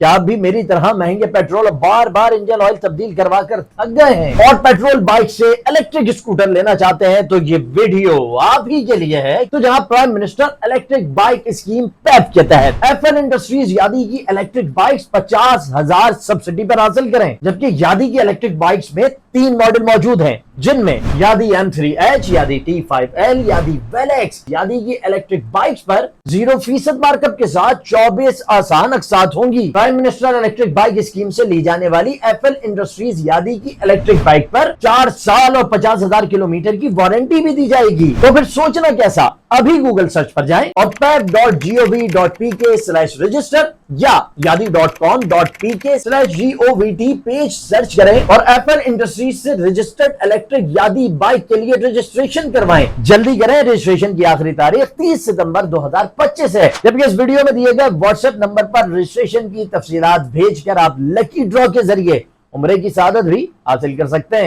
क्या आप भी मेरी तरह महंगे पेट्रोल और बार बार इंजन ऑयल तब्दील करवा कर थक गए हैं और पेट्रोल बाइक से इलेक्ट्रिक स्कूटर लेना चाहते हैं? तो ये वीडियो आप ही के लिए है। तो जहां prime minister electric bike scheme पैप के तहत एफएल इंडस्ट्रीज यादी की इलेक्ट्रिक बाइक्स 50,000 सब्सिडी पर हासिल करें, जबकि यादी की इलेक्ट्रिक बाइक्स में 3 मॉडल मौजूद हैं, जिनमें यादी M3H, यादी T5L, यादी वेलेक्स। यादी की इलेक्ट्रिक बाइक्स पर 0% मार्कअप के साथ 24 आसान अकसात होंगी। Prime minister electric bike scheme से ली जाने वाली एफएल इंडस्ट्रीज यादी की इलेक्ट्रिक बाइक पर 4 साल और 50,000 किलोमीटर की वारंटी भी दी जाएगी। तो फिर सोचना कैसा, अभी गूगल सर्च पर जाएं और pep.gov.pk/register या yadi.com.pk/govt पेज सर्च करें और एफएल इंडस्ट्रीज से रजिस्टर्ड इलेक्ट्रिक यादी बाइक के लिए रजिस्ट्रेशन करवाएं। जल्दी करें, रजिस्ट्रेशन की आखिरी तारीख 30 सितंबर 2025 है। जबकि इस वीडियो में दिए गए व्हाट्सएप नंबर पर रजिस्ट्रेशन की तफसीलात भेजकर आप लकी ड्रॉ के जरिए उम्रे की सआदत भी हासिल कर सकते हैं।